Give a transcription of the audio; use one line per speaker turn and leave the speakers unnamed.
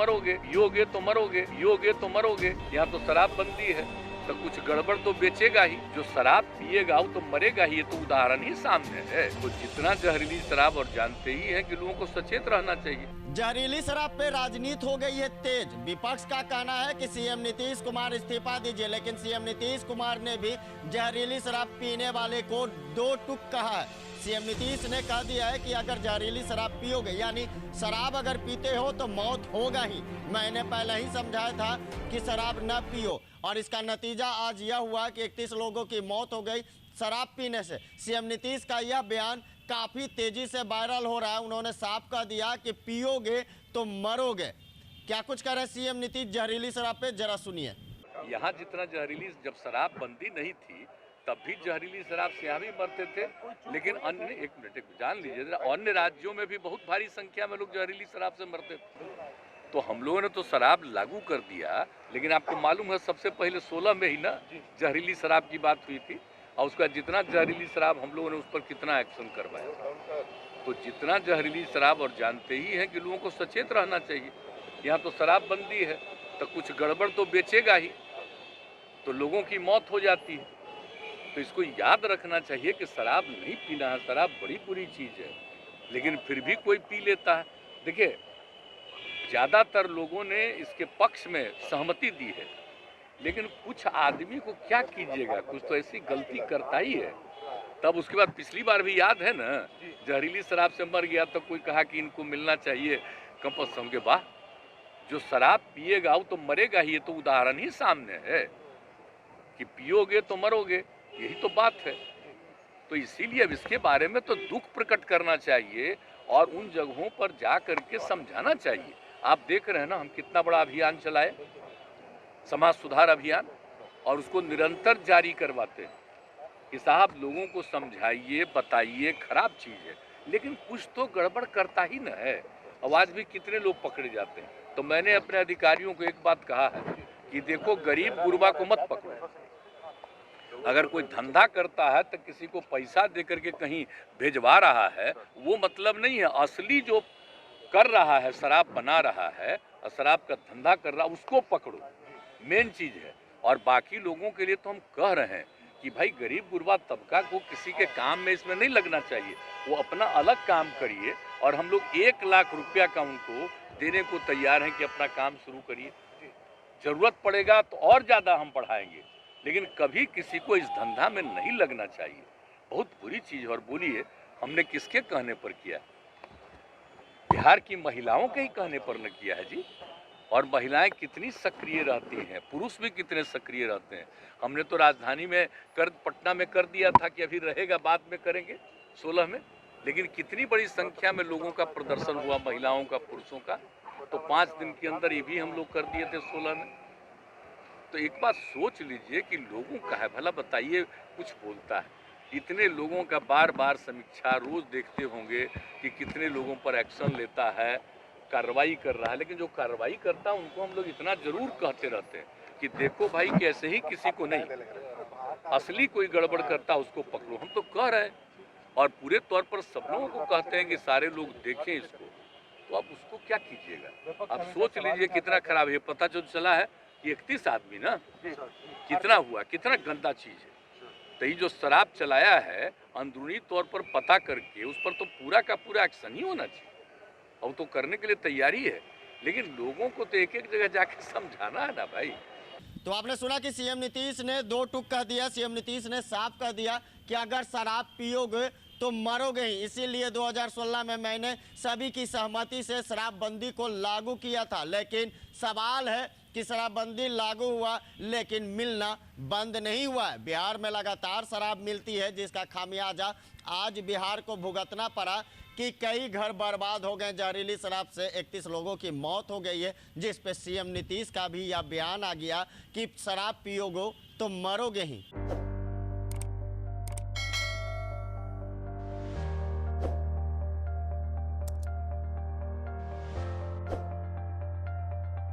मरोगे, पियोगे तो मरोगे, पियोगे तो मरोगे। यहाँ तो शराबबंदी है तो कुछ गड़बड़ तो बेचेगा ही। जो शराब पिएगा वो तो मरेगा ही, ये तो उदाहरण ही सामने है। तो जितना जहरीली शराब, और जानते ही है कि लोगों को सचेत रहना चाहिए।
जहरीली शराब पे राजनीति हो गई है तेज। विपक्ष का कहना है कि सीएम नीतीश कुमार इस्तीफा दीजिए, लेकिन सीएम नीतीश कुमार ने भी जहरीली शराब पीने वाले को दो टूक कहा है। सीएम नीतीश ने कह दिया है कि अगर जहरीली शराब पियोगे, यानी शराब अगर पीते हो तो मौत होगा ही। मैंने पहले ही समझाया था कि शराब न पियो, और इसका नतीजा आज यह हुआ कि 31 लोगों की मौत हो गई शराब पीने से। सीएम नीतीश का यह बयान काफी तेजी से वायरल हो रहा है। उन्होंने साफ कह दिया कि पियोगे तो मरोगे। क्या कुछ कह रहे सीएम नीतीश जहरीली शराब पे, जरा सुनिए।
यहाँ जितना जहरीली, जब शराब बंदी नहीं थी तब भी जहरीली शराब से यहाँ भी मरते थे, लेकिन अन्य, एक मिनट जान लीजिए, अन्य राज्यों में भी बहुत भारी संख्या में लोग जहरीली शराब से मरते थे। तो हम लोगों ने तो शराब लागू कर दिया, लेकिन आपको मालूम है सबसे पहले 16 में ही ना जहरीली शराब की बात हुई थी, और उसका जितना जहरीली शराब हम लोगों ने उस पर कितना एक्शन करवाया। तो जितना जहरीली शराब, और जानते ही हैं कि लोगों को सचेत रहना चाहिए। यहाँ तो शराबबंदी है तो कुछ गड़बड़ तो बेचेगा ही, तो लोगों की मौत हो जाती है। तो इसको याद रखना चाहिए कि शराब नहीं पीना है, शराब बड़ी बुरी चीज़ है, लेकिन फिर भी कोई पी लेता है। देखिए, ज़्यादातर लोगों ने इसके पक्ष में सहमति दी है, लेकिन कुछ आदमी को क्या कीजिएगा, कुछ तो ऐसी गलती करता ही है। तब उसके बाद पिछली बार भी याद है ना, जहरीली शराब से मर गया तो कोई कहा कि इनको मिलना चाहिए कंपल्सन के। बाद जो शराब पिएगा वो तो मरेगा ही, ये तो उदाहरण ही सामने है कि पियोगे तो मरोगे, यही तो बात है। तो इसीलिए अब इसके बारे में तो दुख प्रकट करना चाहिए और उन जगहों पर जा करके समझाना चाहिए। आप देख रहे हैं ना, हम कितना बड़ा अभियान चलाए, समाज सुधार अभियान, और उसको निरंतर जारी करवाते हैं कि साहब लोगों को समझाइए, बताइए, खराब चीज़ है, लेकिन कुछ तो गड़बड़ करता ही न है। आज भी कितने लोग पकड़े जाते हैं। तो मैंने अपने अधिकारियों को एक बात कहा है कि देखो, गरीब गुरबा को मत पकड़ो। अगर कोई धंधा करता है तो किसी को पैसा दे करके कहीं भेजवा रहा है, वो मतलब नहीं है। असली जो कर रहा है, शराब बना रहा है और शराब का धंधा कर रहा है, उसको पकड़ो, मेन चीज़ है। और बाकी लोगों के लिए तो हम कह रहे हैं कि भाई गरीब गुरबा तबका को किसी के काम में इसमें नहीं लगना चाहिए, वो अपना अलग काम करिए, और हम लोग 1 लाख रुपया का उनको देने को तैयार हैं कि अपना काम शुरू करिए। ज़रूरत पड़ेगा तो और ज़्यादा हम बढ़ाएंगे, लेकिन कभी किसी को इस धंधा में नहीं लगना चाहिए। बहुत बुरी चीज़। और बोलिए, हमने किसके कहने पर किया? बिहार की महिलाओं के ही कहने पर न किया है जी। और महिलाएं कितनी सक्रिय रहती हैं, पुरुष भी कितने सक्रिय रहते हैं। हमने तो राजधानी में पटना में कर दिया था कि अभी रहेगा, बाद में करेंगे 16 में, लेकिन कितनी बड़ी संख्या में लोगों का प्रदर्शन हुआ, महिलाओं का, पुरुषों का। तो 5 दिन के अंदर ये भी हम लोग कर दिए थे 16 में। तो एक बात सोच लीजिए कि लोगों का है भला, बताइए, कुछ बोलता है, इतने लोगों का बार बार समीक्षा रोज देखते होंगे कि कितने लोगों पर एक्शन लेता है, कार्रवाई कर रहा है, लेकिन जो कार्रवाई करता है उनको हम लोग इतना जरूर कहते रहते हैं कि देखो भाई, कैसे ही किसी को नहीं, असली कोई गड़बड़ करता उसको पकड़ो। हम तो कह रहे हैं, और पूरे तौर पर सब लोगों को कहते हैं कि सारे लोग देखें इसको। तो आप उसको क्या कीजिएगा? आप सोच लीजिए कितना खराब है। पता जो चला है कि 31 आदमी ना, कितना हुआ, कितना गंदा चीज़ है। तो ये जो शराब चलाया है, अंदरूनी तौर पर पता करके उस पर तो पूरा का पूरा एक्शन ही होना चाहिए, और तो करने के लिए तैयारी है, लेकिन लोगों को तो एक एक जगह जाके समझाना है ना भाई।
तो आपने सुना कि सीएम नीतीश ने दो टूक कह दिया। सीएम नीतीश ने साफ कह दिया कि अगर शराब पियोगे तो मरोगे ही। इसीलिए 2016 में मैंने सभी की सहमति से शराबबंदी को लागू किया था। लेकिन सवाल है कि शराबबंदी लागू हुआ, लेकिन मिलना बंद नहीं हुआ है। बिहार में लगातार शराब मिलती है, जिसका खामियाजा आज बिहार को भुगतना पड़ा कि कई घर बर्बाद हो गए जहरीली शराब से। 31 लोगों की मौत हो गई है, जिस पे सीएम नीतीश का भी यह बयान आ गया कि शराब पियोगे तो मरोगे ही।